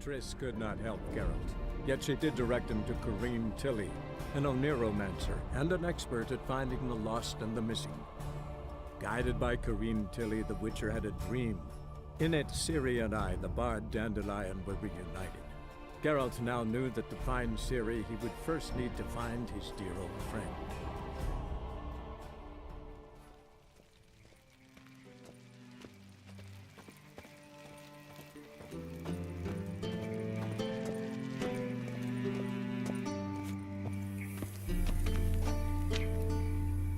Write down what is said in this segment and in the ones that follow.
Triss could not help Geralt, yet she did direct him to Corrine Tilly, an Oniromancer and an expert at finding the lost and the missing. Guided by Corrine Tilly, the Witcher had a dream. In it, Ciri and I, the bard Dandelion, were reunited. Geralt now knew that to find Ciri, he would first need to find his dear old friend.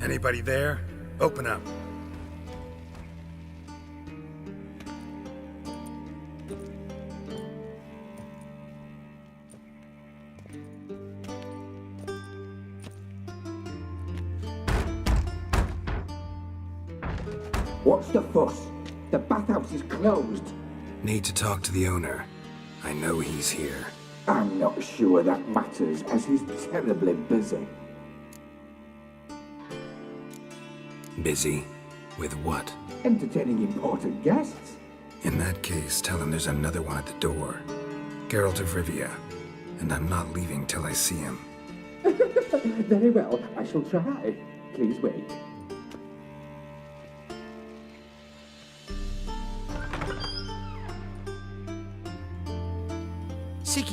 Anybody there? Open up. What's the fuss? The bathhouse is closed. Need to talk to the owner. I know he's here. I'm not sure that matters, as he's terribly busy. Busy? With what? Entertaining important guests. In that case, tell him there's another one at the door. Geralt of Rivia. And I'm not leaving till I see him. Very well, I shall try. Please wait.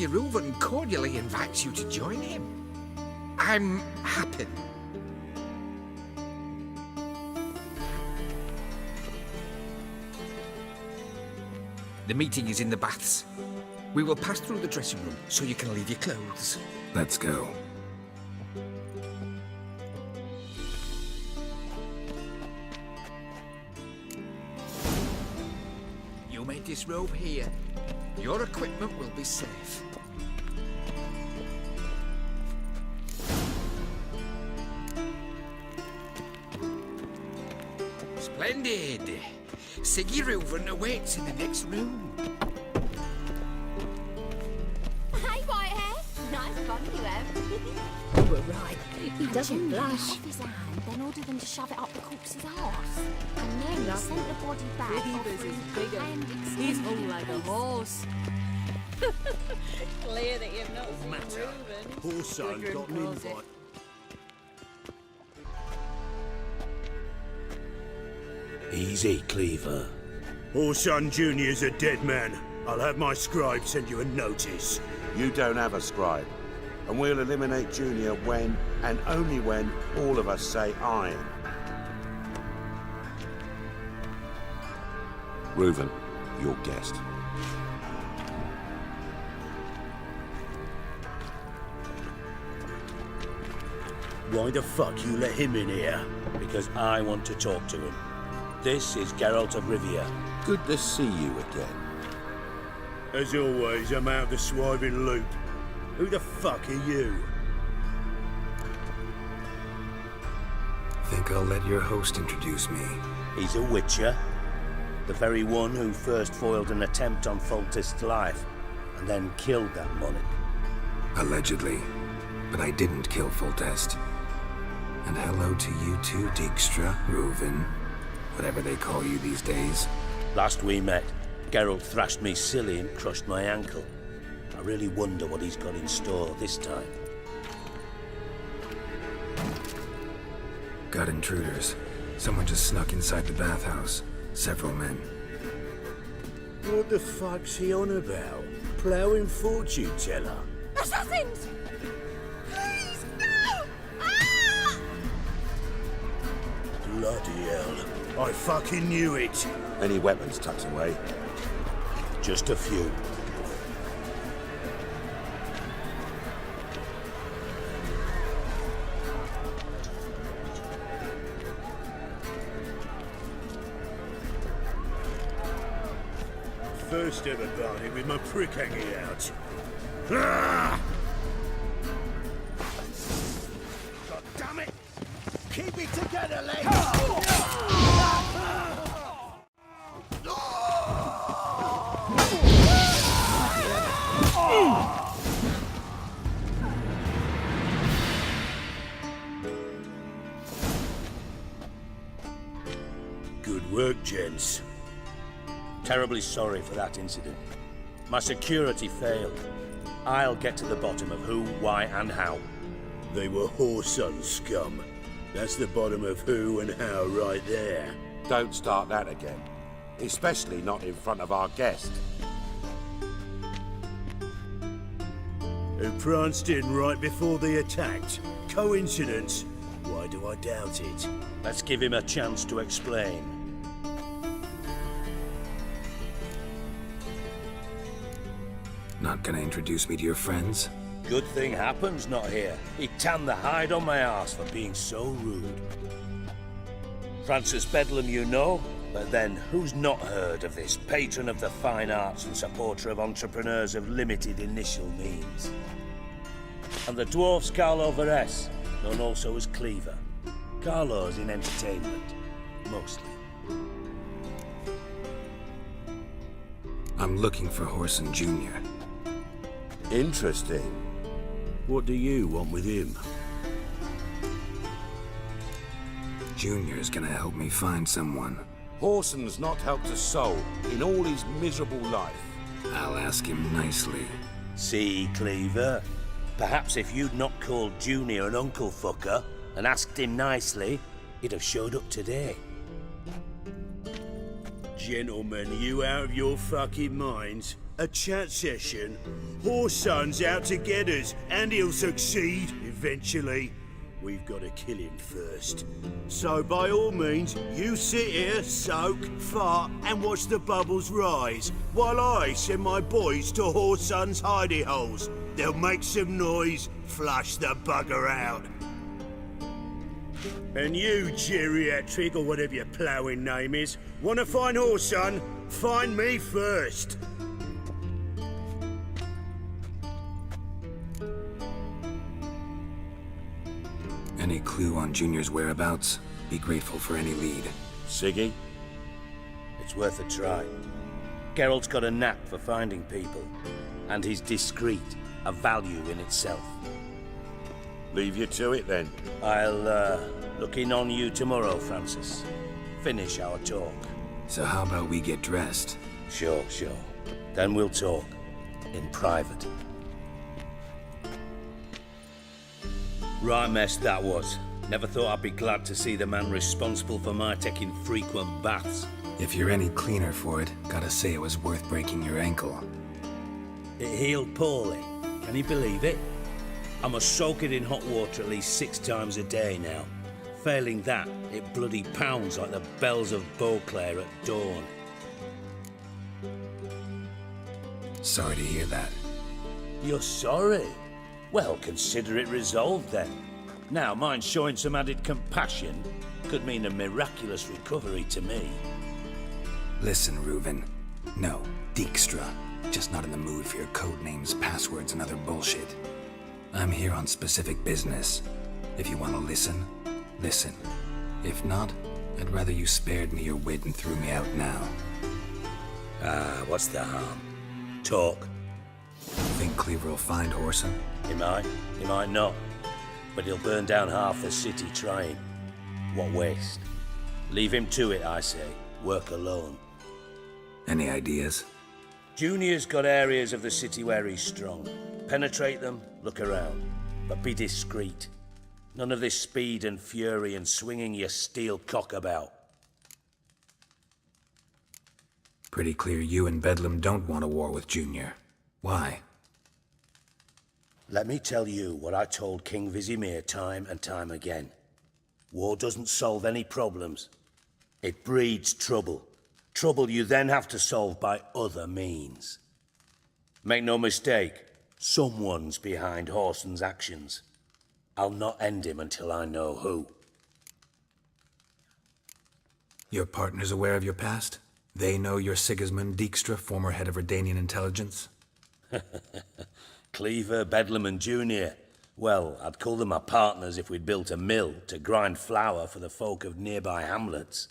Reuven cordially invites you to join him. I'm happy. The meeting is in the baths. We will pass through the dressing room so you can leave your clothes. Let's go. You may disrobe here. Your equipment will be safe. Splendid! Reuven awaits in the next room. Hey, Whitehair! Nice body you have. You were right. He doesn't blush. Off his hand, then ordered them to shove it up the corpse's arse. And then he sent the body back. Pretty busy's bigger. He's hung like a horse. Clear that you've not seen Reuven. Poor son got an invite. Easy, Cleaver. Orson Jr.'s a dead man. I'll have my scribe send you a notice. You don't have a scribe. And we'll eliminate Junior when, and only when, all of us say aye. Reuven, your guest. Why the fuck you let him in here? Because I want to talk to him. This is Geralt of Rivia. Good to see you again. As always, I'm out of the swiving loop. Who the fuck are you? Think I'll let your host introduce me. He's a witcher. The very one who first foiled an attempt on Foltest's life, and then killed that monarch. Allegedly. But I didn't kill Foltest. And hello to you too, Dijkstra, Reuven, whatever they call you these days. Last we met, Geralt thrashed me silly and crushed my ankle. I really wonder what he's got in store this time. Got intruders. Someone just snuck inside the bathhouse. Several men. What the fuck's he on about? Ploughing fortune teller? Assassins! Please, no! Ah! Bloody hell. I fucking knew it. Any weapons tucked away? Just a few. First ever party with my prick hanging out. Ah! God damn it! Keep it together, lads! Good work, gents. Terribly sorry for that incident. My security failed. I'll get to the bottom of who, why, and how. They were whoreson scum. That's the bottom of who and how right there. Don't start that again. Especially not in front of our guest. Who pranced in right before they attacked. Coincidence? Why do I doubt it? Let's give him a chance to explain. Not gonna introduce me to your friends? Good thing happens not here. He tanned the hide on my arse for being so rude. Francis Bedlam you know, but then who's not heard of this patron of the fine arts and supporter of entrepreneurs of limited initial means? And the dwarf's Carlo Veres, known also as Cleaver. Carlo's in entertainment, mostly. I'm looking for Whoreson Jr. Interesting. What do you want with him? Junior's gonna help me find someone. Whoreson's not helped a soul in all his miserable life. I'll ask him nicely. See, Cleaver? Perhaps if you'd not called Junior an uncle fucker and asked him nicely, he'd have showed up today. Gentlemen, you out of your fucking minds? A chat session? Whoreson's out to get us, and he'll succeed, eventually. We've got to kill him first. So by all means, you sit here, soak, fart, and watch the bubbles rise, while I send my boys to Whoreson's hidey holes. They'll make some noise, flush the bugger out. And you, geriatric, or whatever your ploughing name is, want to find Whoreson? Find me first. Any clue on Junior's whereabouts? Be grateful for any lead. Siggy? It's worth a try. Geralt's got a knack for finding people, and he's discreet, a value in itself. Leave you to it then. I'll look in on you tomorrow, Francis. Finish our talk. So how about we get dressed? Sure. Then we'll talk. In private. Right mess that was. Never thought I'd be glad to see the man responsible for my taking frequent baths. If you're any cleaner for it, gotta say it was worth breaking your ankle. It healed poorly. Can you believe it? I must soak it in hot water at least 6 times a day now. Failing that, it bloody pounds like the bells of Beauclair at dawn. Sorry to hear that. You're sorry? Well, consider it resolved then. Now, mind showing some added compassion could mean a miraculous recovery to me. Listen, Reuven. No, Dijkstra. Just not in the mood for your code names, passwords, and other bullshit. I'm here on specific business. If you want to listen, listen. If not, I'd rather you spared me your wit and threw me out now. What's the harm? Talk. Think Cleaver will find Whoreson? He might not. But he'll burn down half the city trying. What waste. Leave him to it, I say. Work alone. Any ideas? Junior's got areas of the city where he's strong. Penetrate them, look around. But be discreet. None of this speed and fury and swinging your steel cock about. Pretty clear you and Bedlam don't want a war with Junior. Why? Let me tell you what I told King Vizimir time and time again. War doesn't solve any problems. It breeds trouble. Trouble you then have to solve by other means. Make no mistake, someone's behind Whoreson's actions. I'll not end him until I know who. Your partner's aware of your past? They know you're Sigismund Dijkstra, former head of Redanian intelligence? Cleaver, Bedlam and Junior. Well, I'd call them my partners if we'd built a mill to grind flour for the folk of nearby hamlets.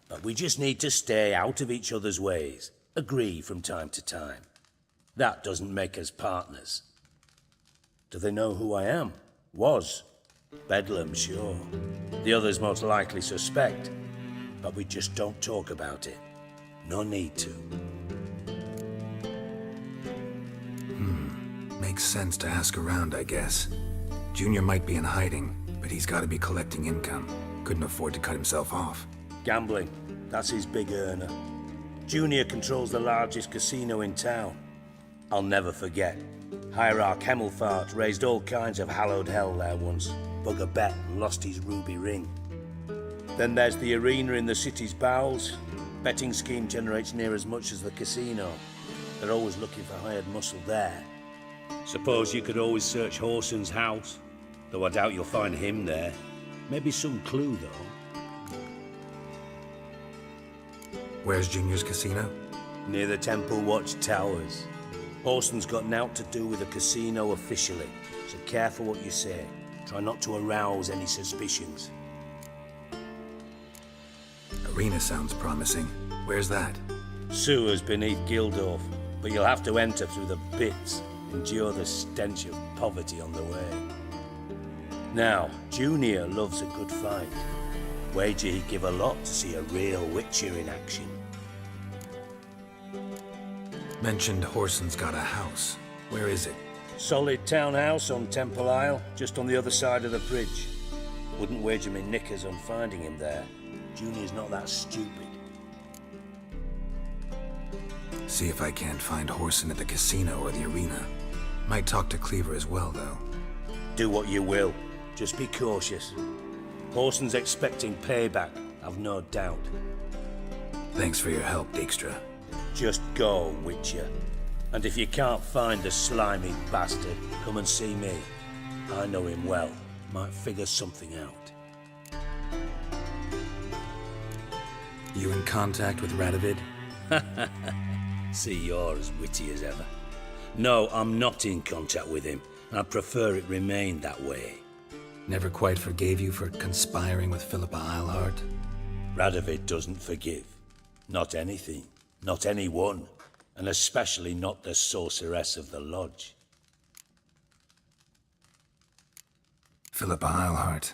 But we just need to stay out of each other's ways, agree from time to time. That doesn't make us partners. Do they know who I am? Was. Bedlam, sure. The others most likely suspect. But we just don't talk about it. No need to. Makes sense to ask around, I guess. Junior might be in hiding, but he's got to be collecting income. Couldn't afford to cut himself off. Gambling. That's his big earner. Junior controls the largest casino in town. I'll never forget. Hierarch Hemmelfart raised all kinds of hallowed hell there once. Bug a bet and lost his ruby ring. Then there's the arena in the city's bowels. Betting scheme generates near as much as the casino. They're always looking for hired muscle there. Suppose you could always search Horson's house, though I doubt you'll find him there. Maybe some clue, though. Where's Junior's casino? Near the Temple Watch Towers. Horson's got nought to do with the casino officially, so careful what you say. Try not to arouse any suspicions. Arena sounds promising. Where's that? Sewers beneath Gildorf, but you'll have to enter through the pits, endure the stench of poverty on the way. Now, Junior loves a good fight. Wager he'd give a lot to see a real Witcher in action. Mentioned Horson's got a house. Where is it? Solid townhouse on Temple Isle, just on the other side of the bridge. Wouldn't wager me knickers on finding him there. Junior's not that stupid. See if I can't find Horson at the casino or the arena. Might talk to Cleaver as well, though. Do what you will. Just be cautious. Horson's expecting payback, I've no doubt. Thanks for your help, Dijkstra. Just go, Witcher. And if you can't find the slimy bastard, come and see me. I know him well. Might figure something out. You in contact with Radovid? See, you're as witty as ever. No, I'm not in contact with him. I'd prefer it remained that way. Never quite forgave you for conspiring with Philippa Eilhart? Radovid doesn't forgive. Not anything. Not anyone. And especially not the sorceress of the lodge. Philippa Eilhart.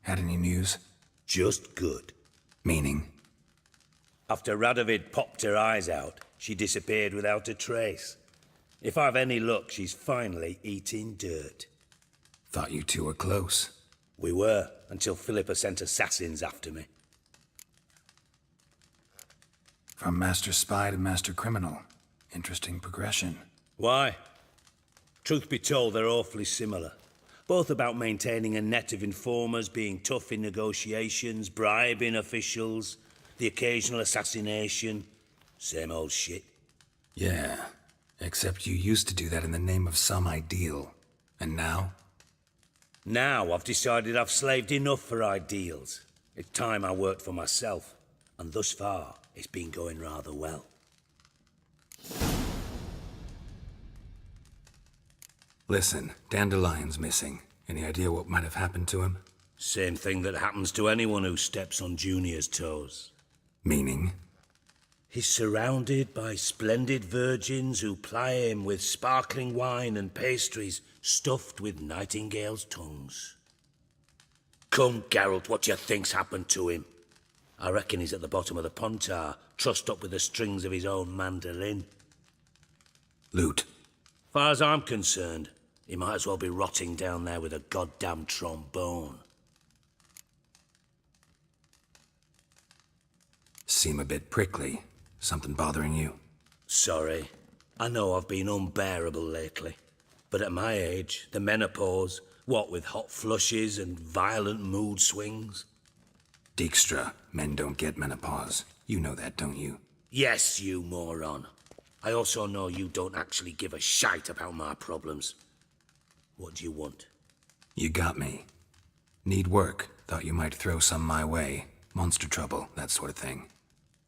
Had any news? Just good. Meaning? After Radovid popped her eyes out, she disappeared without a trace. If I've any luck, she's finally eating dirt. Thought you two were close. We were, until Philippa sent assassins after me. From master spy to master criminal. Interesting progression. Why? Truth be told, they're awfully similar. Both about maintaining a net of informers, being tough in negotiations, bribing officials, the occasional assassination. Same old shit. Yeah, except you used to do that in the name of some ideal. And now? Now I've decided I've slaved enough for ideals. It's time I worked for myself. And thus far, it's been going rather well. Listen, Dandelion's missing. Any idea what might have happened to him? Same thing that happens to anyone who steps on Junior's toes. Meaning? He's surrounded by splendid virgins who ply him with sparkling wine and pastries stuffed with nightingales' tongues. Come, Geralt, what do you think's happened to him? I reckon he's at the bottom of the Pontar, trussed up with the strings of his own mandolin. Loot. Far as I'm concerned, he might as well be rotting down there with a goddamn trombone. Seem a bit prickly. Something bothering you? Sorry. I know I've been unbearable lately. But at my age, the menopause, what with hot flushes and violent mood swings? Dijkstra, men don't get menopause. You know that, don't you? Yes, you moron. I also know you don't actually give a shite about my problems. What do you want? You got me. Need work. Thought you might throw some my way. Monster trouble, that sort of thing.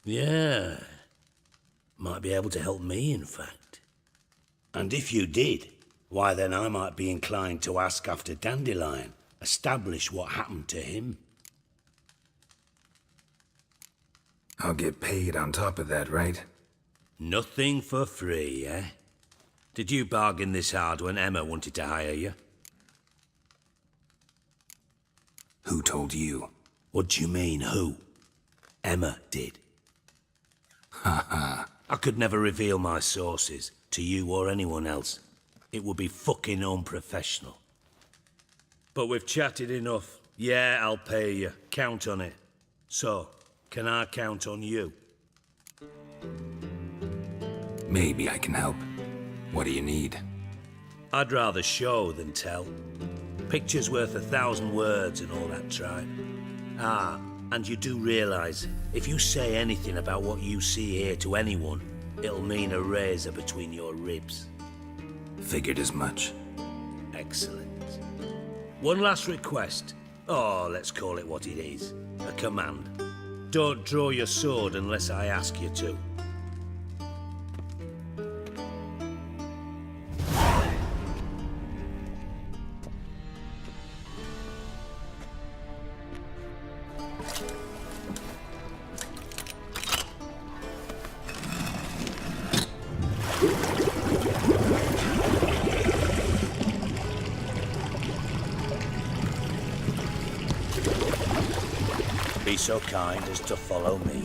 Yeah. Might be able to help me, in fact. And if you did, why then I might be inclined to ask after Dandelion, establish what happened to him. I'll get paid on top of that, right? Nothing for free, eh? Did you bargain this hard when Emma wanted to hire you? Who told you? What do you mean, who? Emma did. Ha ha. I could never reveal my sources, to you or anyone else. It would be fucking unprofessional. But we've chatted enough. Yeah, I'll pay you. Count on it. So, can I count on you? Maybe I can help. What do you need? I'd rather show than tell. Picture's worth 1,000 words and all that tripe. Ah, and you do realise, if you say anything about what you see here to anyone, it'll mean a razor between your ribs. Figured as much. Excellent. One last request. Oh, let's call it what it is. A command. Don't draw your sword unless I ask you to. Be so kind as to follow me.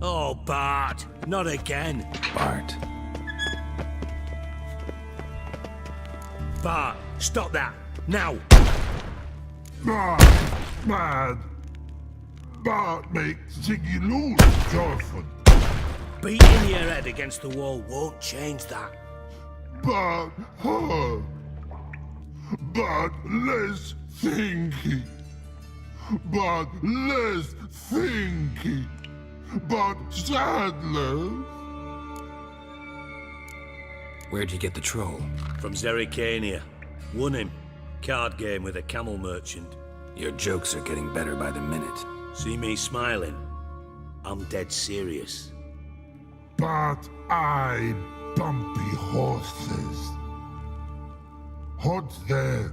Oh, Bart, not again. Bart. Bart, stop that, now. Bad. Bart makes Ziggy lose, Jorfin. Beating your head against the wall won't change that. Bart hurt. Bart less thinky. Bart less thinky. Bart Sadler. Where'd you get the troll? From Zerrikania. Won him. Card game with a camel merchant. Your jokes are getting better by the minute. See me smiling? I'm dead serious. But I bumpy horses. Hot there.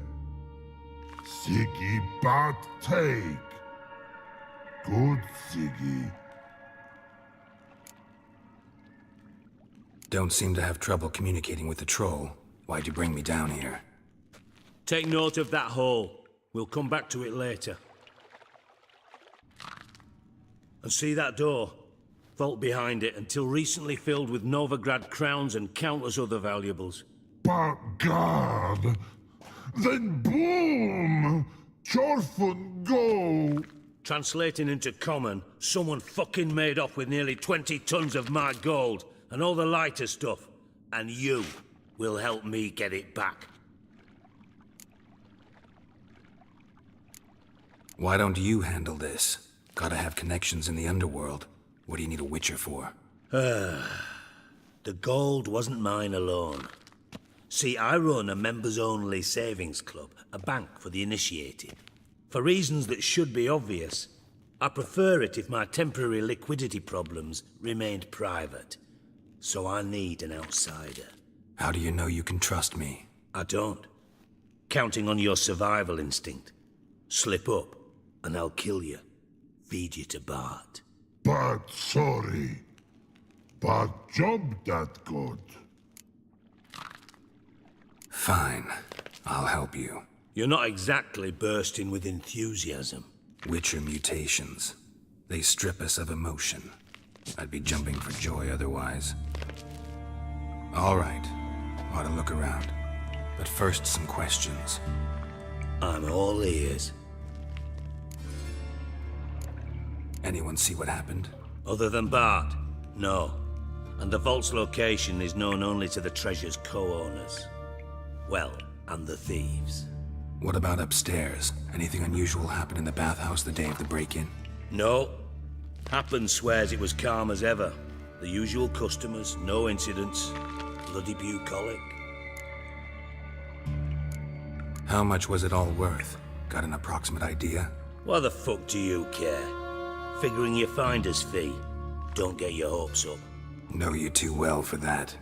Siggy but take. Good Siggy. Don't seem to have trouble communicating with the troll. Why'd you bring me down here? Take note of that hole. We'll come back to it later. And see that door? Vault behind it, until recently filled with Novigrad crowns and countless other valuables. But God, then boom! Jorfin go! Translating into common, someone fucking made off with nearly 20 tons of my gold, and all the lighter stuff. And you will help me get it back. Why don't you handle this? Gotta have connections in the underworld. What do you need a witcher for? The gold wasn't mine alone. See, I run a members-only savings club, a bank for the initiated. For reasons that should be obvious, I prefer it if my temporary liquidity problems remained private. So I need an outsider. How do you know you can trust me? I don't. Counting on your survival instinct. Slip up, and I'll kill you. Feed you to Bart. But sorry. But job that good. Fine. I'll help you. You're not exactly bursting with enthusiasm. Witcher mutations. They strip us of emotion. I'd be jumping for joy otherwise. All right. Ought to look around. But first, some questions. I'm all ears. Anyone see what happened? Other than Bart? No. And the vault's location is known only to the treasure's co-owners. Well, and the thieves. What about upstairs? Anything unusual happen in the bathhouse the day of the break-in? No. Happen swears it was calm as ever. The usual customers, no incidents. Bloody bucolic. How much was it all worth? Got an approximate idea? Why the fuck do you care? Figuring your finder's fee. Don't get your hopes up. Know you too well for that.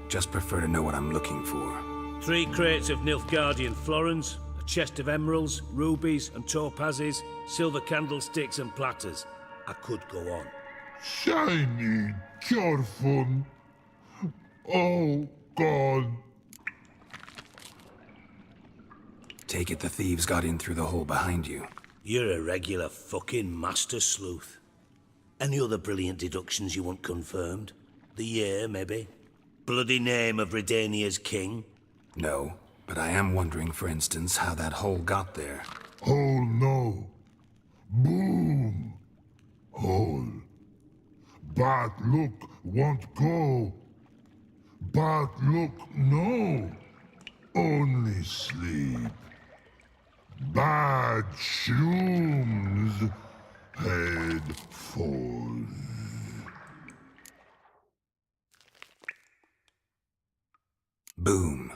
Just prefer to know what I'm looking for. 3 crates of Nilfgaardian florins, a chest of emeralds, rubies and topazes, silver candlesticks and platters. I could go on. Shiny Jorfin. Oh God. take it the thieves got in through the hole behind you. You're a regular fucking master sleuth. Any other brilliant deductions you want confirmed? The year, maybe? Bloody name of Redania's king? No, but I am wondering, for instance, how that hole got there. Hole no. Boom. Hole. Bad look won't go. Bad look no. Only sleep. Bad shrooms. Head falls. Boom.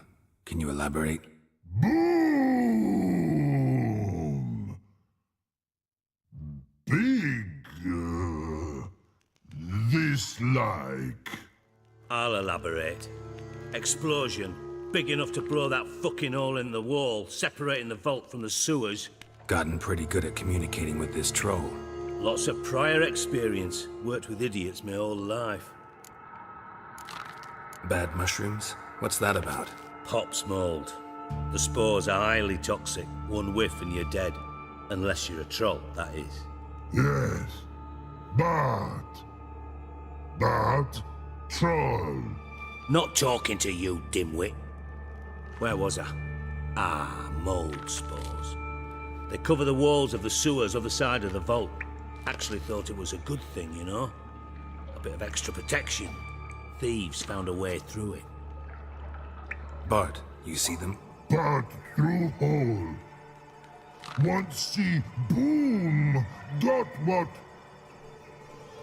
Can you elaborate? Boom! Big. This like. I'll elaborate. Explosion. Big enough to blow that fucking hole in the wall, separating the vault from the sewers. Gotten pretty good at communicating with this troll. Lots of prior experience. Worked with idiots my whole life. Bad mushrooms? What's that about? Pops mold. The spores are highly toxic. One whiff and you're dead. Unless you're a troll, that is. Yes. Bad. Bad troll. Not talking to you, dimwit. Where was I? Ah, mold spores. They cover the walls of the sewers other side of the vault. Actually thought it was a good thing, you know? A bit of extra protection. Thieves found a way through it. Bart, you see them? Bad through hole. Want see boom. Got what?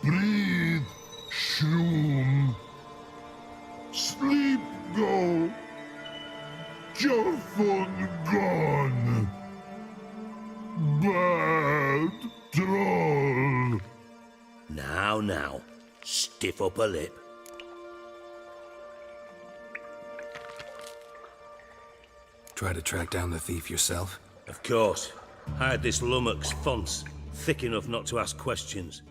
Breathe. Shroom. Sleep go. Your phone gone. Bad troll. Now. Stiff upper lip. Try to track down the thief yourself? Of course. I had this lummox, Fonce, thick enough not to ask questions.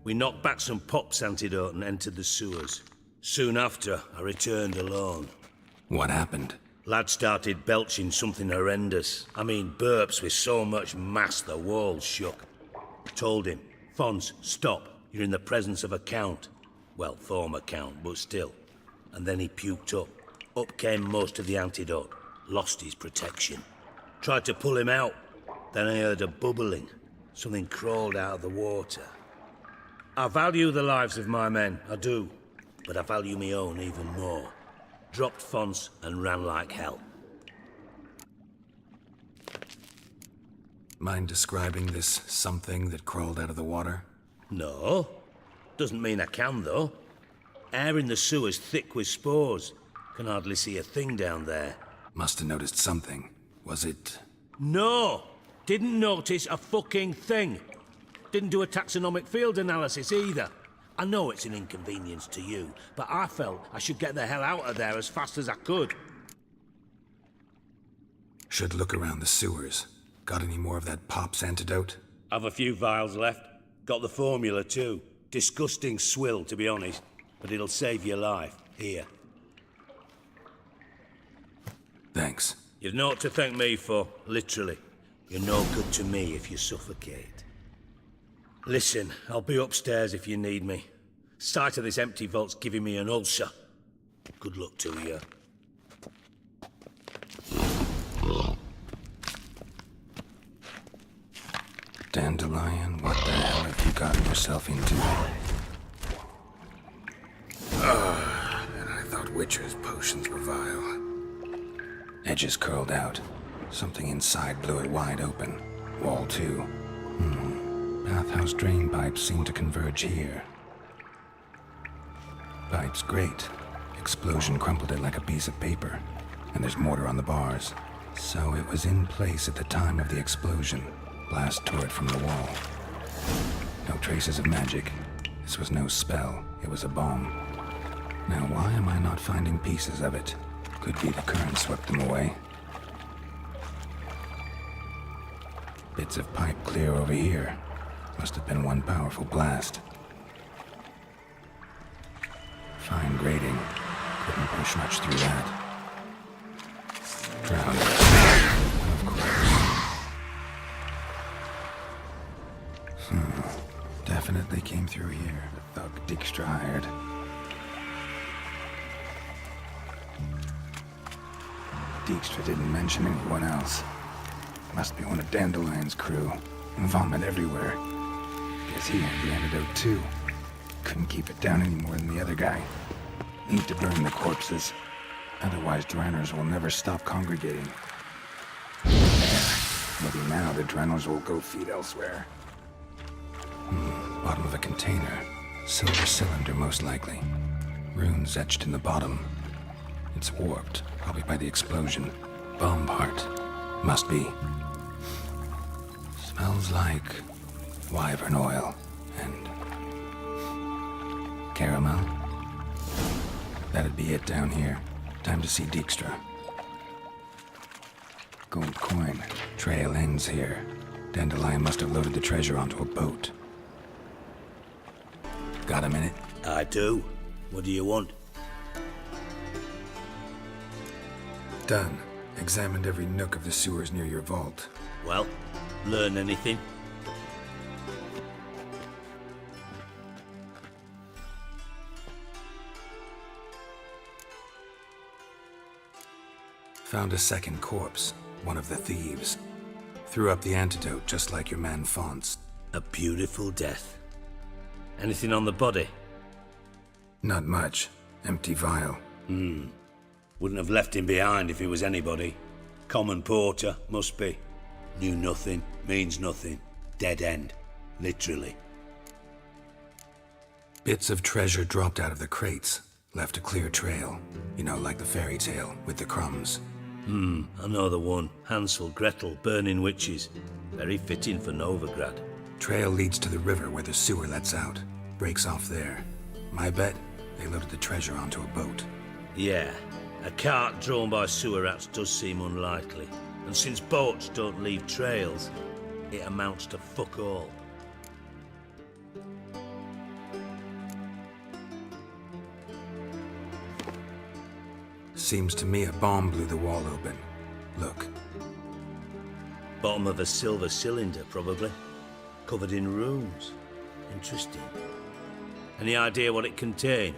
We knocked back some Pop's antidote and entered the sewers. Soon after, I returned alone. What happened? Lad started belching something horrendous. I mean, burps with so much mass the walls shook. Told him, Fonce, stop. You're in the presence of a count. Well, former count, but still. And then he puked up. Up came most of the antidote. Lost his protection. Tried to pull him out. Then I heard a bubbling. Something crawled out of the water. I value the lives of my men, I do. But I value my own even more. Dropped Fonce and ran like hell. Mind describing this something that crawled out of the water? No. Doesn't mean I can, though. Air in the sewer's thick with spores. Can hardly see a thing down there. Must have noticed something. Was it... No! Didn't notice a fucking thing. Didn't do a taxonomic field analysis either. I know it's an inconvenience to you, but I felt I should get the hell out of there as fast as I could. Should look around the sewers. Got any more of that Pop's antidote? Have a few vials left. Got the formula too. Disgusting swill, to be honest. But it'll save your life. Here. Thanks. You've naught to thank me for, literally. You're no good to me if you suffocate. Listen, I'll be upstairs if you need me. Sight of this empty vault's giving me an ulcer. Good luck to you. Dandelion, what the hell have you gotten yourself into? And I thought Witcher's potions were vile. Edges curled out. Something inside blew it wide open. Wall too. Bathhouse drain pipes seem to converge here. Pipes great. Explosion crumpled it like a piece of paper. And there's mortar on the bars. So it was in place at the time of the explosion. Blast tore it from the wall. No traces of magic. This was no spell. It was a bomb. Now why am I not finding pieces of it? Could be the current swept them away. Bits of pipe clear over here. Must have been one powerful blast. Fine grating. Couldn't push much through that. Drowned. Of course. through here, the thug Dijkstra hired. Dijkstra didn't mention anyone else. Must be one of Dandelion's crew. Vomit everywhere. Guess he had the antidote too. Couldn't keep it down any more than the other guy. Need to burn the corpses. Otherwise, Draenors will never stop congregating. There. Maybe now the Draenors will go feed elsewhere. Bottom of a container. Silver cylinder, most likely. Runes etched in the bottom. It's warped, probably by the explosion. Bomb part. Must be. Smells like wyvern oil and caramel. That'd be it down here. Time to see Dijkstra. Gold coin. Trail ends here. Dandelion must have loaded the treasure onto a boat. Got a minute? I do. What do you want? Done. Examined every nook of the sewers near your vault. Well, learn anything? Found a second corpse, one of the thieves. Threw up the antidote just like your man Fonts. A beautiful death. Anything on the body? Not much. Empty vial. Wouldn't have left him behind if he was anybody. Common porter, must be. Knew nothing, means nothing. Dead end. Literally. Bits of treasure dropped out of the crates. Left a clear trail. You know, like the fairy tale, with the crumbs. I know the one. Hansel, Gretel, burning witches. Very fitting for Novigrad. Trail leads to the river where the sewer lets out. Breaks off there. My bet, they loaded the treasure onto a boat. Yeah. A cart drawn by sewer rats does seem unlikely. And since boats don't leave trails, it amounts to fuck all. Seems to me a bomb blew the wall open. Look. Bottom of a silver cylinder, probably. Covered in runes. Interesting. Any idea what it contained?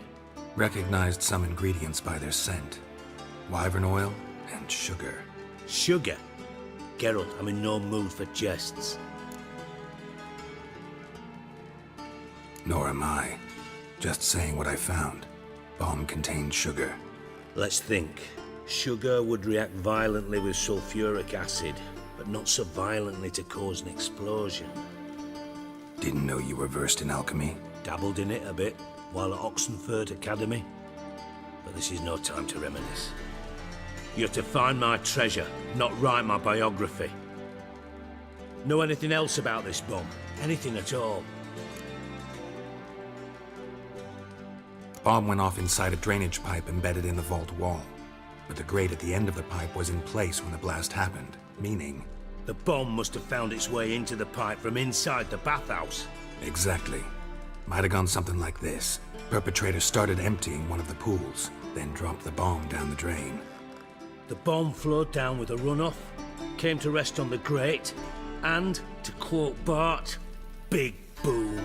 Recognized some ingredients by their scent. Wyvern oil and sugar. Sugar? Geralt, I'm in no mood for jests. Nor am I. Just saying what I found. Bomb contained sugar. Let's think. Sugar would react violently with sulfuric acid, but not so violently to cause an explosion. Didn't know you were versed in alchemy. Dabbled in it a bit, while at Oxenford Academy. But this is no time to reminisce. You're to find my treasure, not write my biography. Know anything else about this bomb? Anything at all? Bomb went off inside a drainage pipe embedded in the vault wall. But the grate at the end of the pipe was in place when the blast happened, meaning... The bomb must have found its way into the pipe from inside the bathhouse. Exactly. Might have gone something like this. Perpetrator started emptying one of the pools, then dropped the bomb down the drain. The bomb flowed down with a runoff, came to rest on the grate, and, to quote Bart, big boom.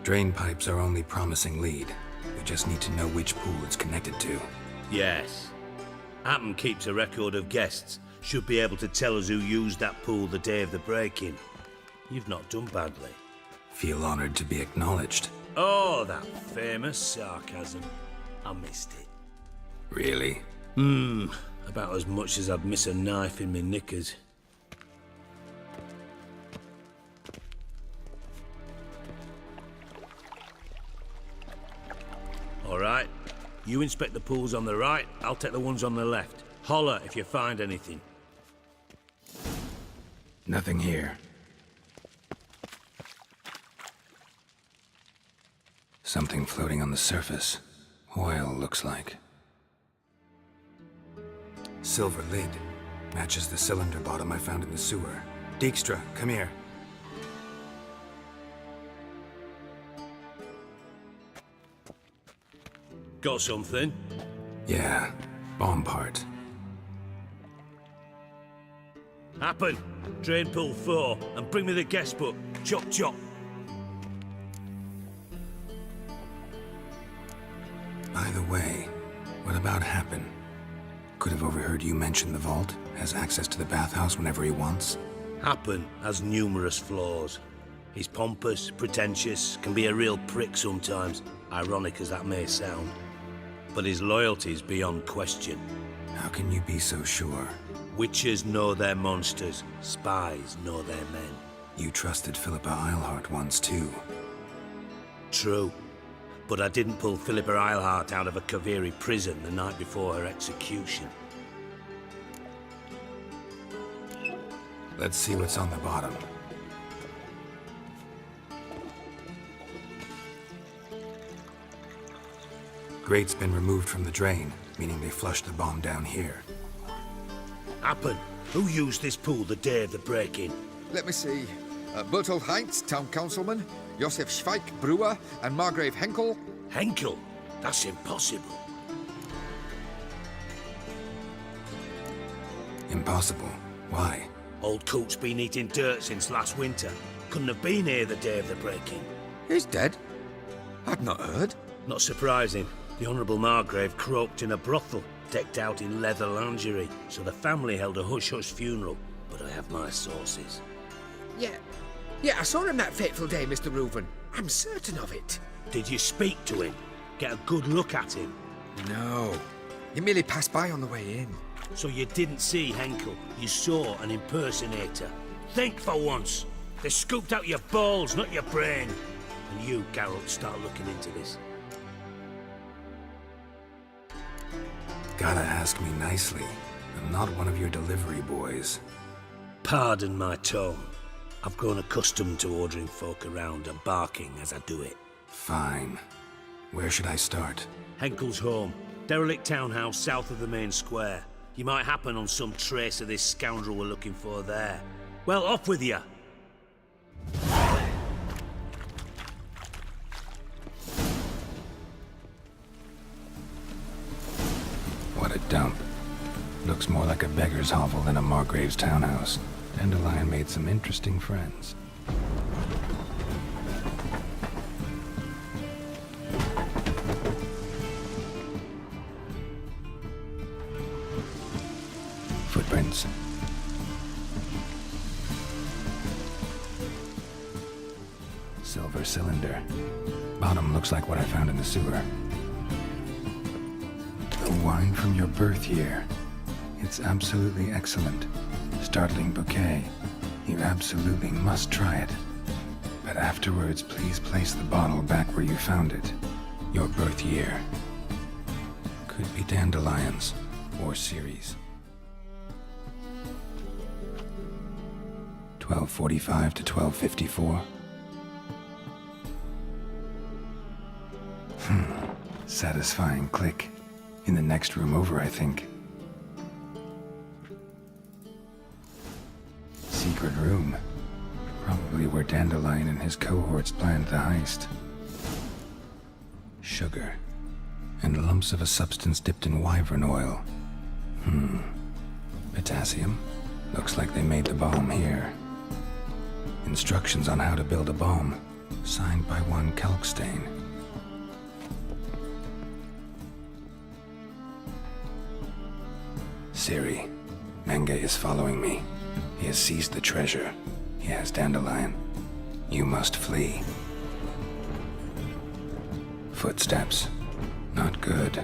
Drain pipes are only promising lead. We just need to know which pool it's connected to. Yes. Appen keeps a record of guests. Should be able to tell us who used that pool the day of the break-in. You've not done badly. Feel honored to be acknowledged. Oh, that famous sarcasm. I missed it. Really? About as much as I'd miss a knife in my knickers. All right. You inspect the pools on the right, I'll take the ones on the left. Holler if you find anything. Nothing here. Something floating on the surface. Oil, looks like. Silver lid. Matches the cylinder bottom I found in the sewer. Dijkstra, come here. Got something? Yeah, bomb part. Happen. Drain pool 4, and bring me the guest book. Chop chop. By the way, what about Happen? Could have overheard you mention the vault, has access to the bathhouse whenever he wants. Happen has numerous flaws. He's pompous, pretentious, can be a real prick sometimes, ironic as that may sound. But his loyalty's beyond question. How can you be so sure? Witches know their monsters, spies know their men. You trusted Philippa Eilhart once too. True. But I didn't pull Philippa Eilhart out of a Kaviri prison the night before her execution. Let's see what's on the bottom. Grate's been removed from the drain, meaning they flushed the bomb down here. Happen. Who used this pool the day of the break-in? Let me see. Bertolt Heinz, town councilman, Josef Schweik, brewer, and Margrave Henkel. Henkel? That's impossible. Impossible. Why? Old Coot's been eating dirt since last winter. Couldn't have been here the day of the break-in. He's dead? I'd not heard. Not surprising. The Honourable Margrave croaked in a brothel, decked out in leather lingerie, so the family held a hush-hush funeral. But I have my sources. Yeah, I saw him that fateful day, Mr. Reuven. I'm certain of it. Did you speak to him? Get a good look at him? No. He merely passed by on the way in. So you didn't see Henkel, you saw an impersonator. Think for once. They scooped out your balls, not your brain. And you, Geralt, start looking into this. Gotta ask me nicely. I'm not one of your delivery boys. Pardon my tone. I've grown accustomed to ordering folk around and barking as I do it. Fine. Where should I start? Henkel's home. Derelict townhouse south of the main square. You might happen on some trace of this scoundrel we're looking for there. Well, off with you! What a dump. Looks more like a beggar's hovel than a Margrave's townhouse. Dandelion made some interesting friends. Footprints. Silver cylinder. Bottom looks like what I found in the sewer. The wine from your birth year. It's absolutely excellent. Startling bouquet. You absolutely must try it. But afterwards, please place the bottle back where you found it. Your birth year. Could be dandelions or CIRI'S. 1245 to 1254. Satisfying click. In the next room over, I think. Secret room. Probably where Dandelion and his cohorts planned the heist. Sugar. And lumps of a substance dipped in wyvern oil. Potassium. Looks like they made the bomb here. Instructions on how to build a bomb. Signed by one Kalkstain. Ciri. Menge is following me. He has seized the treasure. He has Dandelion. You must flee. Footsteps. Not good.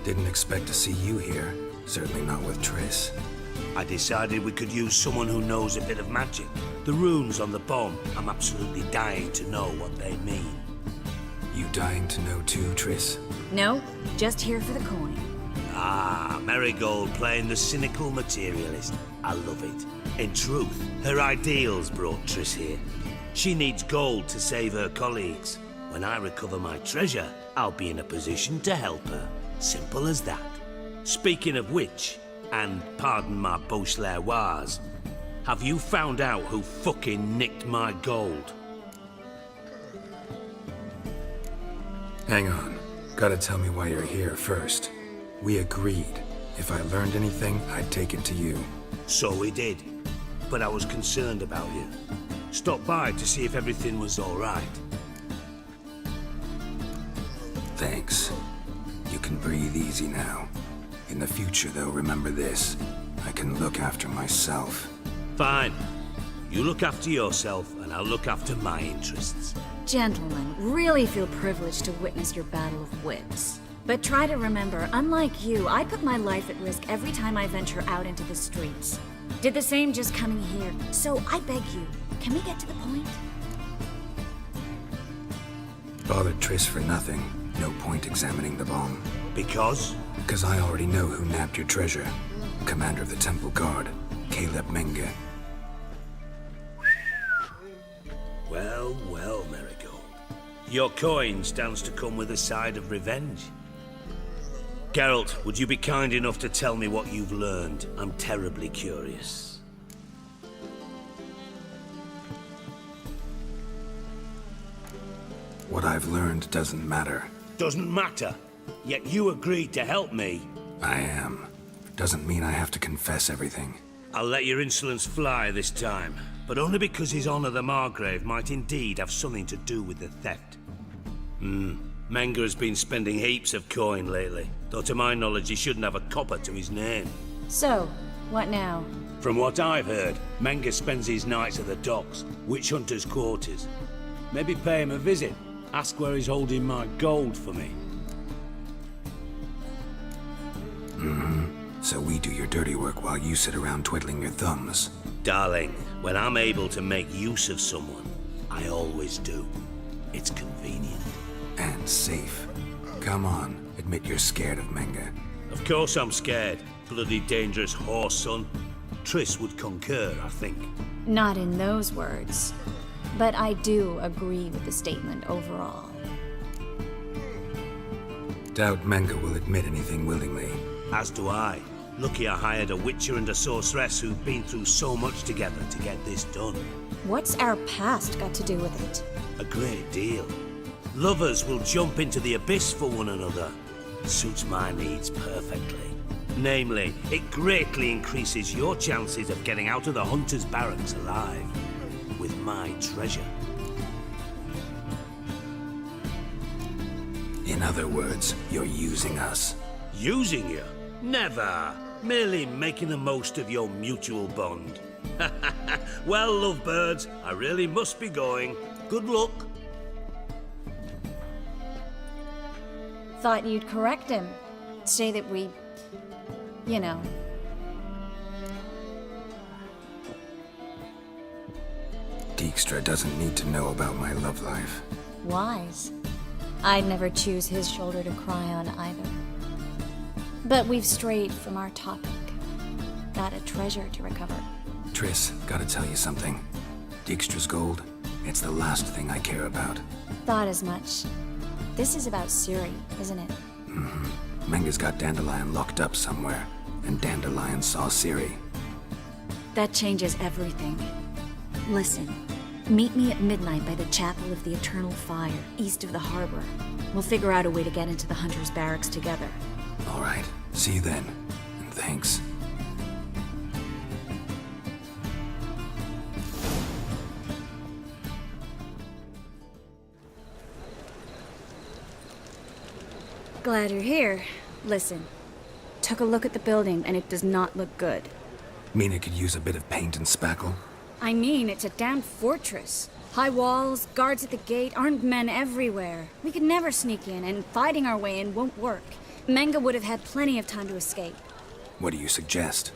Didn't expect to see you here. Certainly not with Triss. I decided we could use someone who knows a bit of magic. The runes on the bomb, I'm absolutely dying to know what they mean. You dying to know too, Triss? No, just here for the coin. Ah, Marigold playing the cynical materialist. I love it. In truth, her ideals brought Triss here. She needs gold to save her colleagues. When I recover my treasure, I'll be in a position to help her. Simple as that. Speaking of which, and pardon my Beauclervoise, have you found out who fucking nicked my gold? Hang on. Gotta tell me why you're here first. We agreed. If I learned anything, I'd take it to you. So we did. But I was concerned about you. Stopped by to see if everything was all right. Thanks. You can breathe easy now. In the future, though, remember this. I can look after myself. Fine. You look after yourself, and I'll look after my interests. Gentlemen, really feel privileged to witness your battle of wits. But try to remember, unlike you, I put my life at risk every time I venture out into the streets. Did the same just coming here. So I beg you, can we get to the point? Bothered Triss for nothing. No point examining the bomb. Because? Because I already know who nabbed your treasure. Commander of the Temple Guard, Caleb Menge. Well, well, Marigold. Your coin stands to come with a side of revenge. Geralt, would you be kind enough to tell me what you've learned? I'm terribly curious. What I've learned doesn't matter. Doesn't matter. Yet you agreed to help me. I am. Doesn't mean I have to confess everything. I'll let your insolence fly this time, but only because His Honor the Margrave might indeed have something to do with the theft. Menge has been spending heaps of coin lately, though to my knowledge he shouldn't have a copper to his name. So, what now? From what I've heard, Menge spends his nights at the docks, witch hunters' quarters. Maybe pay him a visit, ask where he's holding my gold for me. So we do your dirty work while you sit around twiddling your thumbs. Darling, when I'm able to make use of someone, I always do. It's convenient. And safe. Come on, admit you're scared of Menge. Of course I'm scared. Bloody dangerous horse, son. Triss would concur, I think. Not in those words. But I do agree with the statement overall. Doubt Menge will admit anything willingly. As do I. Lucky I hired a witcher and a sorceress who've been through so much together to get this done. What's our past got to do with it? A great deal. Lovers will jump into the abyss for one another. Suits my needs perfectly. Namely, it greatly increases your chances of getting out of the hunter's barracks alive. With my treasure. In other words, you're using us. Using you? Never. Merely making the most of your mutual bond. Well, lovebirds, I really must be going. Good luck. Thought you'd correct him. Say that we... you know... Dijkstra doesn't need to know about my love life. Wise. I'd never choose his shoulder to cry on either. But we've strayed from our topic. Got a treasure to recover. Triss, gotta tell you something. Dijkstra's gold, it's the last thing I care about. Thought as much. This is about Ciri, isn't it? Menge's got Dandelion locked up somewhere, and Dandelion saw Ciri. That changes everything. Listen, meet me at midnight by the Chapel of the Eternal Fire, east of the harbor. We'll figure out a way to get into the Hunter's Barracks together. All right, see you then, and thanks. Glad you're here. Listen, took a look at the building and it does not look good. Mean it could use a bit of paint and spackle? I mean, it's a damn fortress. High walls, guards at the gate, armed men everywhere. We could never sneak in, and fighting our way in won't work. Menge would have had plenty of time to escape. What do you suggest?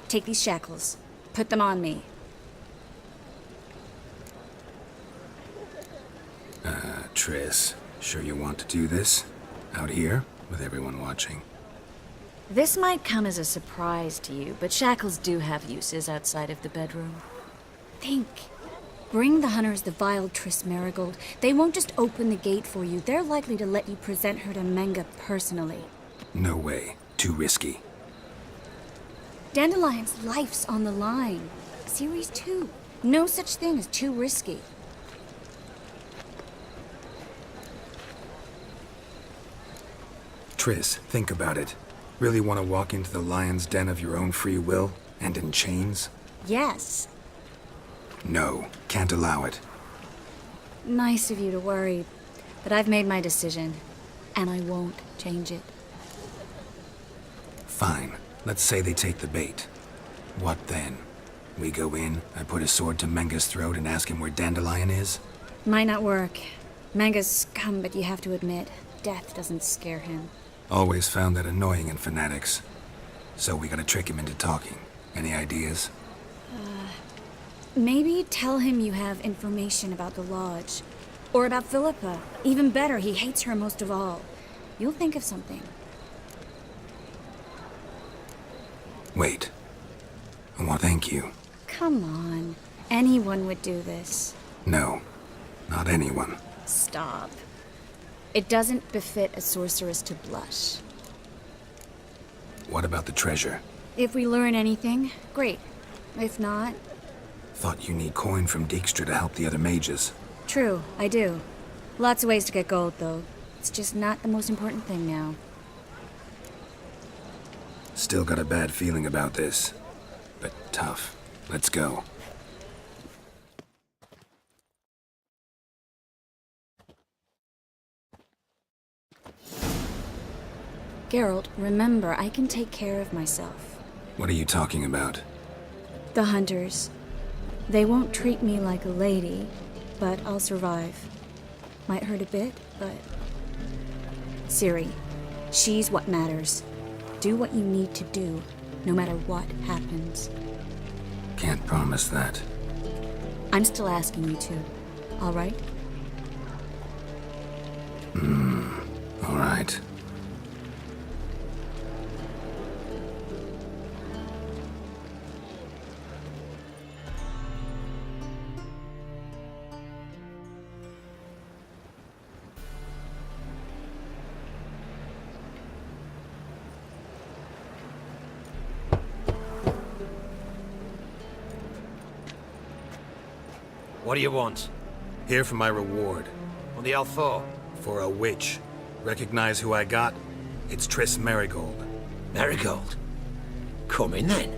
Take these shackles. Put them on me. Triss, sure you want to do this? Out here, with everyone watching? This might come as a surprise to you, but shackles do have uses outside of the bedroom. Think. Bring the hunters the vile Triss Marigold. They won't just open the gate for you. They're likely to let you present her to Menge personally. No way. Too risky. Dandelion's life's on the line. Ciri's too. No such thing as too risky. Triss, think about it. Really want to walk into the lion's den of your own free will, and in chains? Yes. No, can't allow it. Nice of you to worry, but I've made my decision, and I won't change it. Fine. Let's say they take the bait. What then? We go in, I put a sword to Menga's throat and ask him where Dandelion is? Might not work. Manga's scum, but you have to admit, death doesn't scare him. Always found that annoying in fanatics. So we gotta trick him into talking. Any ideas? Maybe tell him you have information about the Lodge. Or about Philippa. Even better, he hates her most of all. You'll think of something. Wait. Well, thank you. Come on. Anyone would do this. No. Not anyone. Stop. It doesn't befit a sorceress to blush. What about the treasure? If we learn anything, great. If not... Thought you need coin from Dijkstra to help the other mages. True, I do. Lots of ways to get gold, though. It's just not the most important thing now. Still got a bad feeling about this. But tough. Let's go. Geralt, remember, I can take care of myself. What are you talking about? The hunters. They won't treat me like a lady, but I'll survive. Might hurt a bit, but... Ciri, she's what matters. Do what you need to do, no matter what happens. Can't promise that. I'm still asking you to, all right? All right. What do you want? Here for my reward. What the hell for? For a witch. Recognize who I got? It's Triss Merigold. Merigold? Come in then.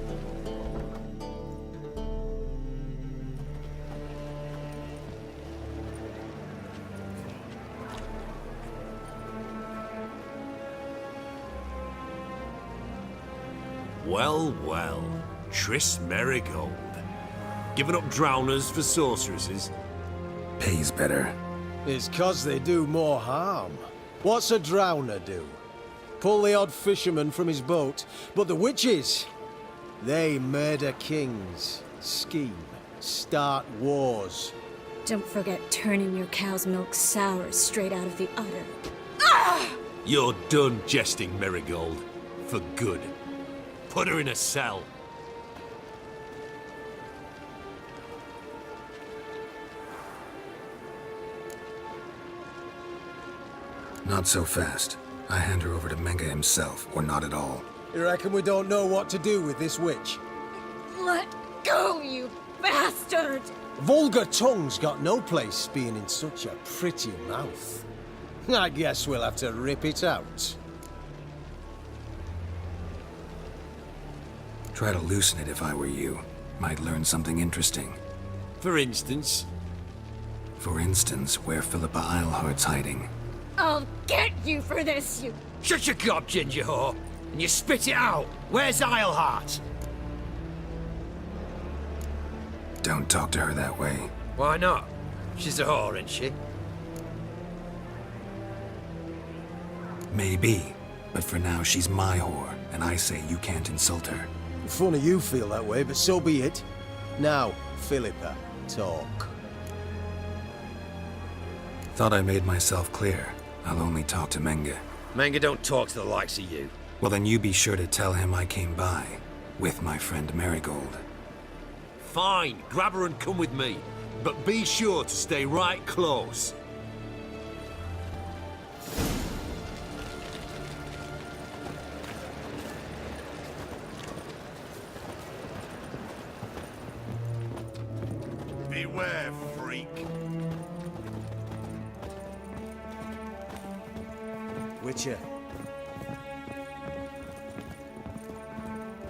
Well, well. Triss Merigold. Giving up drowners for sorceresses? Pays better. It's 'cause they do more harm. What's a drowner do? Pull the odd fisherman from his boat. But the witches, they murder kings, scheme, start wars. Don't forget turning your cow's milk sour straight out of the udder. You're done jesting, Merigold. For good. Put her in a cell. Not so fast. I hand her over to Menga himself, or not at all. You reckon we don't know what to do with this witch? Let go, you bastard! Vulgar tongue's got no place being in such a pretty mouth. I guess we'll have to rip it out. Try to loosen it if I were you. Might learn something interesting. For instance? For instance, where Philippa Eilhart's hiding. I'll get you for this, you... Shut your gob, ginger whore, and you spit it out. Where's Eilhart? Don't talk to her that way. Why not? She's a whore, isn't she? Maybe. But for now, she's my whore, and I say you can't insult her. Funny you feel that way, but so be it. Now, Philippa, talk. Thought I made myself clear. I'll only talk to Menga. Menga don't talk to the likes of you. Well, then you be sure to tell him I came by. With my friend Merigold. Fine, grab her and come with me. But be sure to stay right close. Beware, freak. Witcher,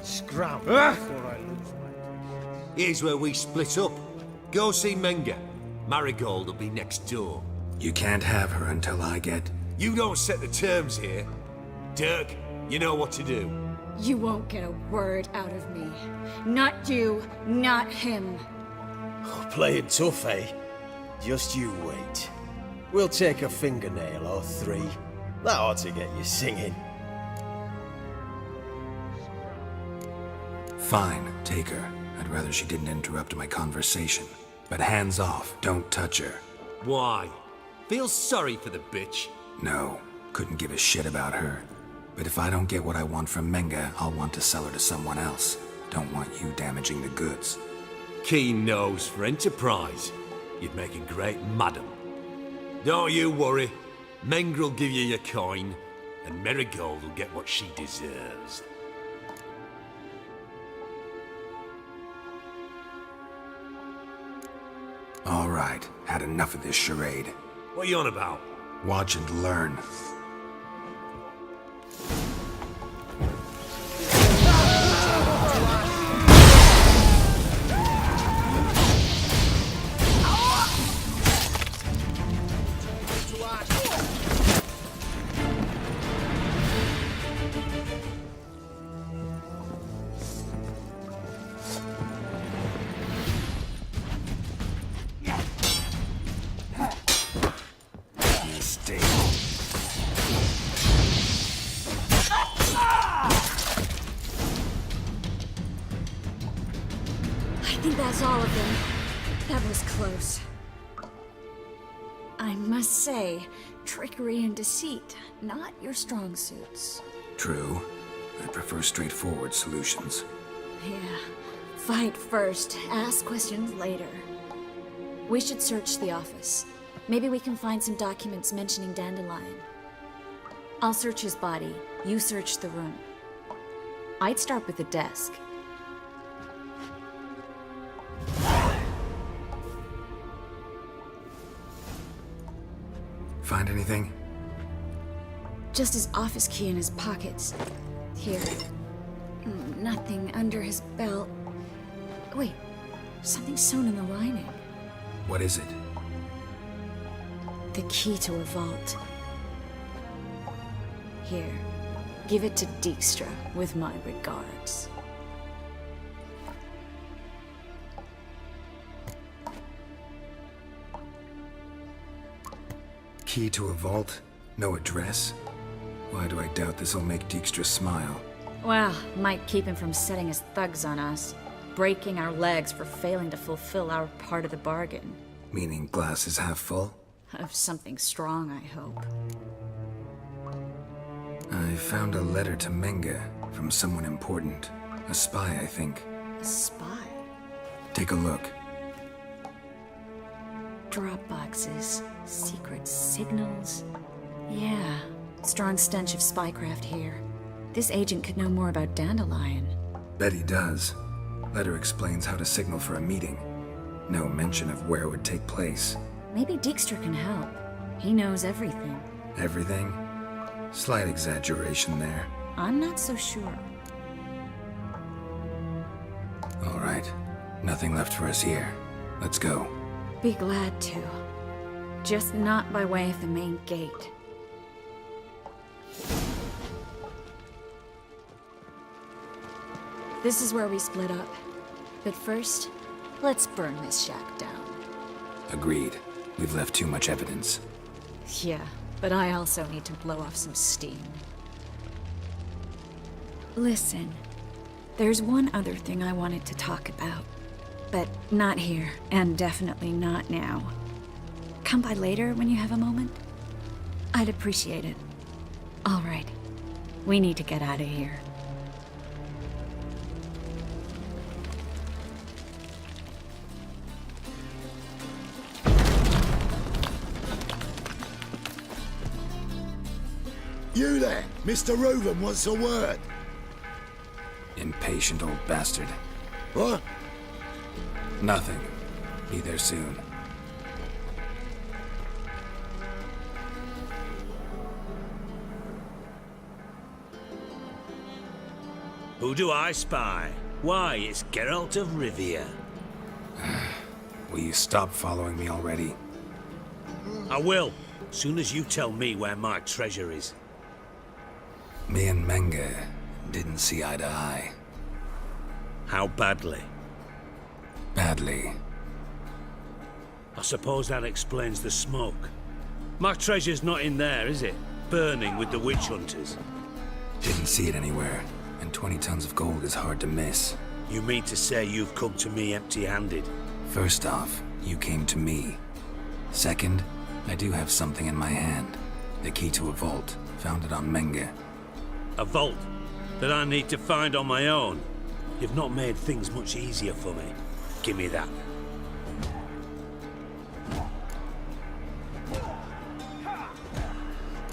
Scram before I lose my... Here's where we split up. Go see Menga. Marigold will be next door. You can't have her until I get... You don't set the terms here. Dirk, you know what to do. You won't get a word out of me. Not you, not him. Playing tough, eh? Just you wait. We'll take a fingernail or 3. That ought to get you singing. Fine, take her. I'd rather she didn't interrupt my conversation. But hands off, don't touch her. Why? Feel sorry for the bitch? No, couldn't give a shit about her. But if I don't get what I want from Menga, I'll want to sell her to someone else. Don't want you damaging the goods. Keen nose for enterprise. You'd make a great madam. Don't you worry. Mengr'll give you your coin, and Marigold will get what she deserves. All right, had enough of this charade. What are you on about? Watch and learn. I think that's all of them. That was close. I must say, trickery and deceit, not your strong suits. True. I prefer straightforward solutions. Yeah. Fight first, ask questions later. We should search the office. Maybe we can find some documents mentioning Dandelion. I'll search his body, you search the room. I'd start with the desk. Find anything? Just his office key in his pockets. Here. Nothing under his belt. Wait, something sewn in the lining. What is it? The key to a vault. Here, give it to Dijkstra with my regards. Key to a vault? No address? Why do I doubt this'll make Dijkstra smile? Well, might keep him from setting his thugs on us. Breaking our legs for failing to fulfill our part of the bargain. Meaning glass is half full? Of something strong, I hope. I found a letter to Menga from someone important. A spy, I think. A spy? Take a look. Drop boxes, secret signals. Yeah, strong stench of spycraft here. This agent could know more about Dandelion. Bet he does. Letter explains how to signal for a meeting. No mention of where it would take place. Maybe Dijkstra can help. He knows everything. Everything? Slight exaggeration there. I'm not so sure. All right. Nothing left for us here. Let's go. Be glad to. Just not by way of the main gate. This is where we split up. But first, let's burn this shack down. Agreed. We've left too much evidence. Yeah, but I also need to blow off some steam. Listen, there's one other thing I wanted to talk about. But not here, and definitely not now. Come by later when you have a moment? I'd appreciate it. All right. We need to get out of here. You there? Mr. Reuven wants a word. Impatient old bastard. What? Nothing. Be there soon. Who do I spy? Why, it's Geralt of Rivia. Will you stop following me already? I will, soon as you tell me where my treasure is. Me and Menge didn't see eye to eye. How badly? Badly. I suppose that explains the smoke. My treasure's not in there, is it? Burning with the witch hunters. Didn't see it anywhere, and 20 tons of gold is hard to miss. You mean to say you've come to me empty-handed? First off, you came to me. Second, I do have something in my hand. The key to a vault, found it on Menge. A vault that I need to find on my own? You've not made things much easier for me. Give me that.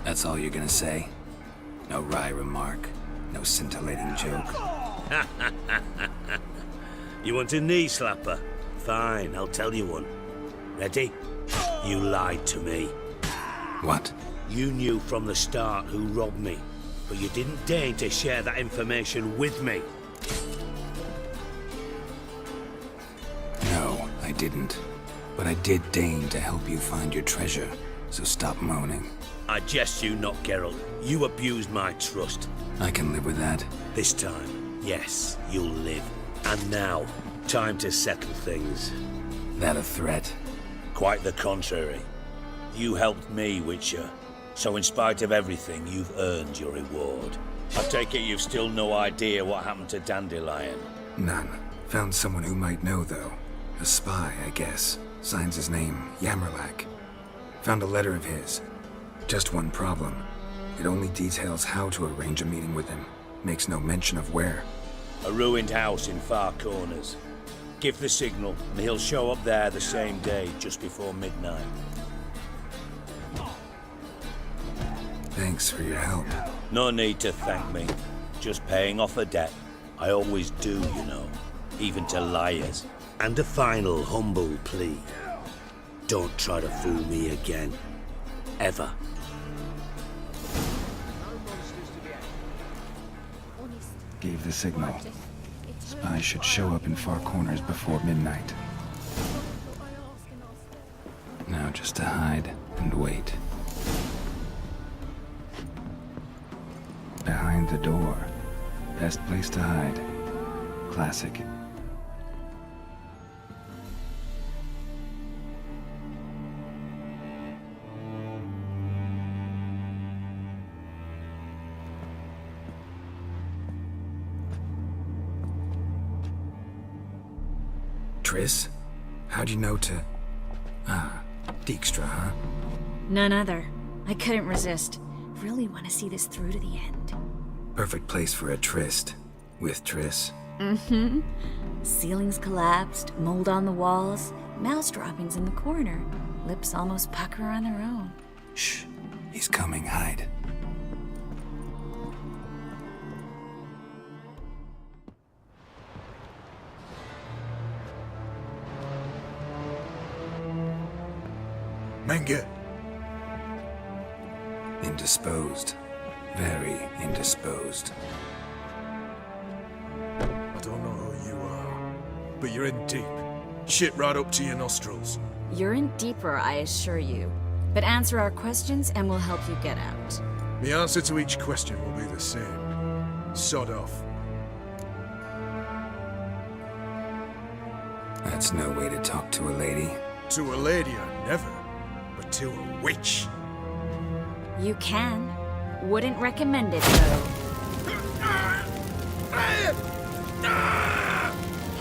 That's all you're gonna say? No wry remark, no scintillating joke. You want a knee slapper? Fine, I'll tell you one. Ready? You lied to me. What? You knew from the start who robbed me, but you didn't deign to share that information with me. No, I didn't. But I did deign to help you find your treasure, so stop moaning. I jest you not, Geralt. You abused my trust. I can live with that. This time, yes, you'll live. And now, time to settle things. That a threat? Quite the contrary. You helped me, Witcher. So in spite of everything, you've earned your reward. I take it you've still no idea what happened to Dandelion? None. Found someone who might know, though. A spy, I guess. Signs his name, Yamerlak. Found a letter of his. Just one problem. It only details how to arrange a meeting with him. Makes no mention of where. A ruined house in Far Corners. Give the signal, and he'll show up there the same day, just before midnight. Thanks for your help. No need to thank me. Just paying off a debt. I always do, you know. Even to liars. And a final humble plea. Don't try to fool me again. Ever. Gave the signal. Spy should show up in Far Corners before midnight. Now just to hide and wait. Behind the door. Best place to hide. Classic. Triss? How'd you know to... Ah, Dijkstra, huh? None other. I couldn't resist. Really want to see this through to the end. Perfect place for a tryst. With Triss. Mm-hmm. Ceilings collapsed, mold on the walls, mouse droppings in the corner. Lips almost pucker on their own. Shh. He's coming. Hide. Menge. Indisposed. Very indisposed. I don't know who you are, but you're in deep. Shit right up to your nostrils. You're in deeper, I assure you. But answer our questions and we'll help you get out. The answer to each question will be the same. Sod off. That's no way to talk to a lady. To a lady, I never. But to a witch. You can. Wouldn't recommend it, though.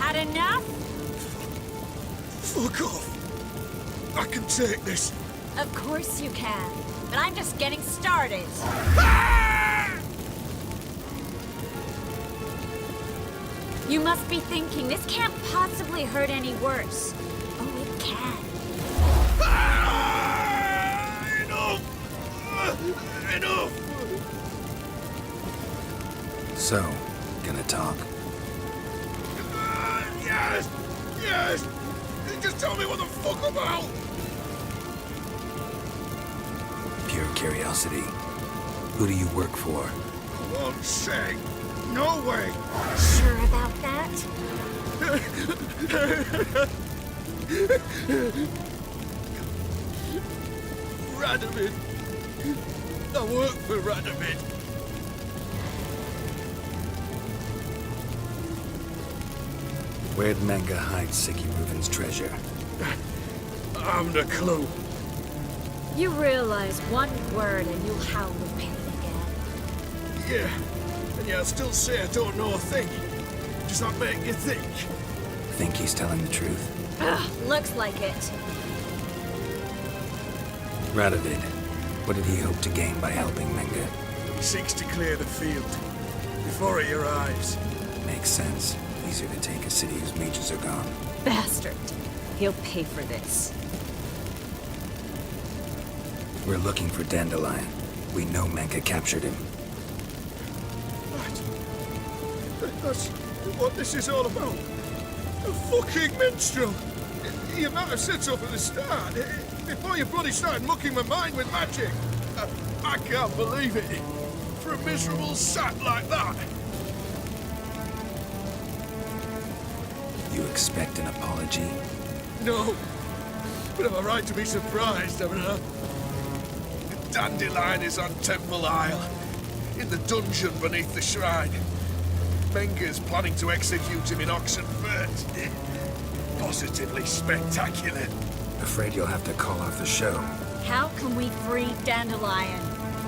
Had enough? Fuck off. I can take this. Of course you can. But I'm just getting started. You must be thinking, this can't possibly hurt any worse. Oh, it can. Enough! So, gonna talk? Yes! Yes! Just tell me what the fuck about! Pure curiosity. Who do you work for? Go on, say! No way! Sure about that? Radovid! I work for Radovid! Where'd Menga hide Sicky Reuven's treasure? I haven't a clue. You realize one word and you'll howl with pain again. Yeah, and yet I still say I don't know a thing. Does that make you think? Think he's telling the truth? Ugh, looks like it. Radovid, what did he hope to gain by helping Menga? He seeks to clear the field before he arrives. Makes sense. Easier to take a city whose mages are gone. Bastard. He'll pay for this. We're looking for Dandelion. We know Menga captured him. That's what this is all about. A fucking minstrel! You might have said so from the start, before you bloody started mucking my mind with magic. I can't believe it. For a miserable sap like that. You expect an apology? No. But I'm a right to be surprised, haven't I? The Dandelion is on Temple Isle, in the dungeon beneath the shrine. Menga's planning to execute him in Oxenfurt. Positively spectacular. Afraid you'll have to call off the show. How can we free Dandelion?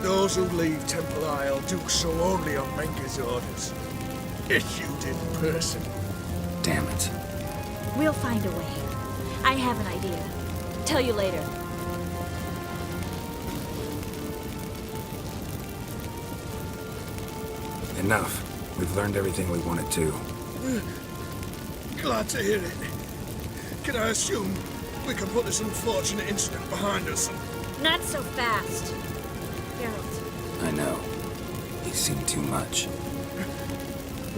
Those who leave Temple Isle do so only on Menga's orders. Issued in person. Damn it. We'll find a way. I have an idea. Tell you later. Enough. We've learned everything we wanted to. Glad to hear it. Can I assume we can put this unfortunate incident behind us? Not so fast. Geralt. I know. He's seen too much.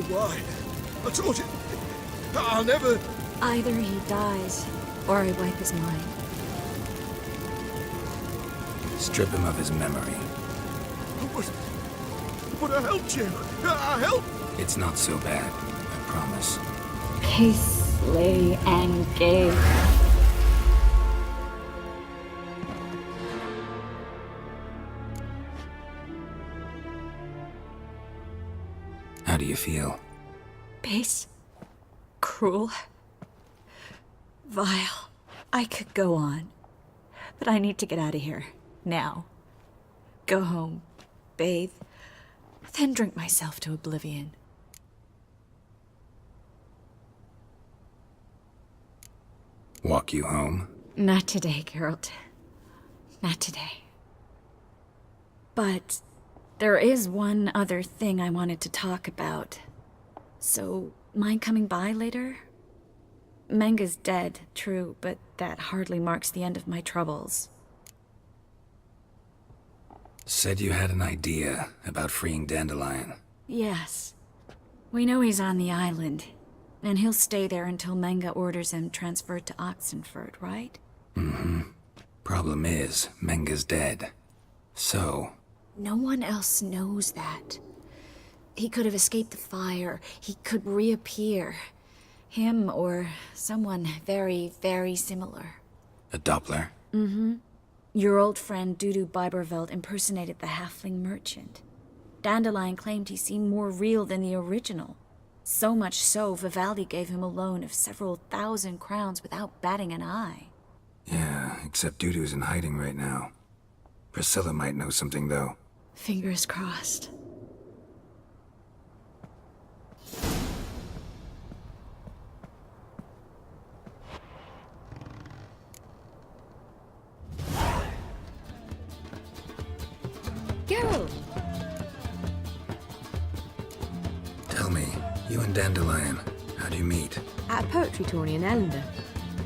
Why? I told you. I'll never... Either he dies, or I wipe his mind. Strip him of his memory. But I helped you. I helped. It's not so bad, I promise. Peace, lay, and gay. How do you feel? Base. Cruel. Vile. I could go on. But I need to get out of here. Now. Go home. Bathe. Then drink myself to oblivion. Walk you home? Not today, Geralt. Not today. But there is one other thing I wanted to talk about. So, mind coming by later? Menga's dead, true, but that hardly marks the end of my troubles. Said you had an idea about freeing Dandelion. Yes. We know he's on the island, and he'll stay there until Menga orders him transferred to Oxenfurt, right? Mm-hmm. Problem is, Menga's dead. So... No one else knows that. He could have escaped the fire. He could reappear. Him or someone very, very similar. A Doppler? Mm-hmm. Your old friend Dudu Biberveld impersonated the halfling merchant. Dandelion claimed he seemed more real than the original. So much so, Vivaldi gave him a loan of several thousand crowns without batting an eye. Yeah, except Dudu's in hiding right now. Priscilla might know something, though. Fingers crossed. Geralt! Tell me, you and Dandelion, how do you meet? At a poetry tourney in Ellender.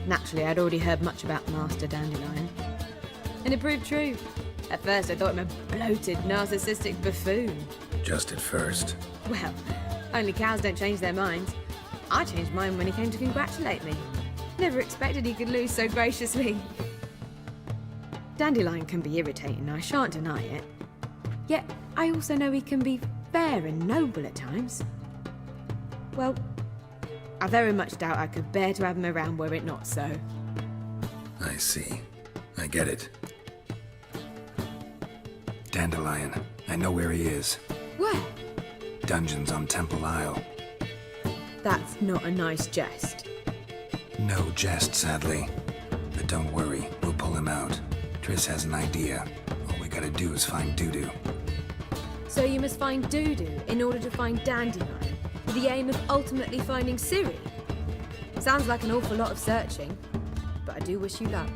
Naturally, I'd already heard much about Master Dandelion. And it proved true. At first, I thought him a bloated, narcissistic buffoon. Just at first. Well, only cows don't change their minds. I changed mine when he came to congratulate me. Never expected he could lose so graciously. Dandelion can be irritating, I shan't deny it. Yet, I also know he can be fair and noble at times. Well, I very much doubt I could bear to have him around were it not so. I see. I get it. Dandelion. I know where he is. Where? Dungeons on Temple Isle. That's not a nice jest. No jest, sadly. But don't worry, we'll pull him out. Triss has an idea. All we gotta do is find Dudu. So you must find Dudu in order to find Dandelion, with the aim of ultimately finding Ciri? Sounds like an awful lot of searching, but I do wish you luck.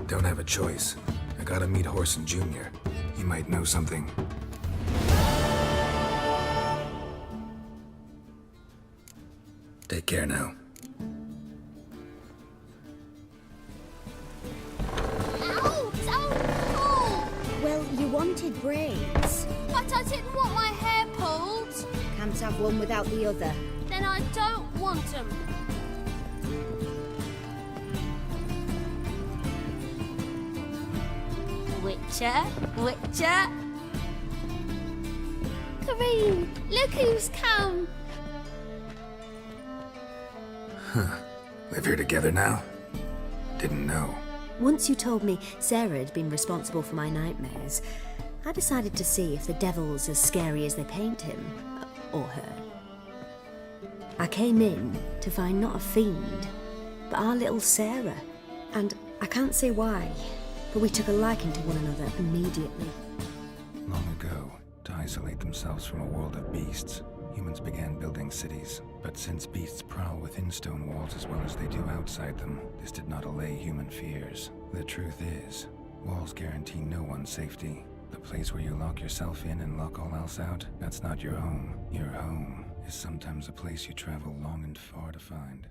Don't have a choice. I gotta meet Horson Jr. He might know something. Take care now. Ow! Oh, Well, you wanted braids. but I didn't want my hair pulled. Can't have one without the other. Then I don't want them. Witcher. Kareem, look who's come. Huh. Live here together now? Didn't know. Once you told me Sarah had been responsible for my nightmares, I decided to see if the devil's as scary as they paint him. Or her. I came in to find not a fiend, but our little Sarah. And I can't say why, but we took a liking to one another immediately. Long ago, to isolate themselves from a world of beasts, humans began building cities. But since beasts prowl within stone walls as well as they do outside them, this did not allay human fears. The truth is, walls guarantee no one's safety. The place where you lock yourself in and lock all else out, that's not your home. Your home is sometimes a place you travel long and far to find.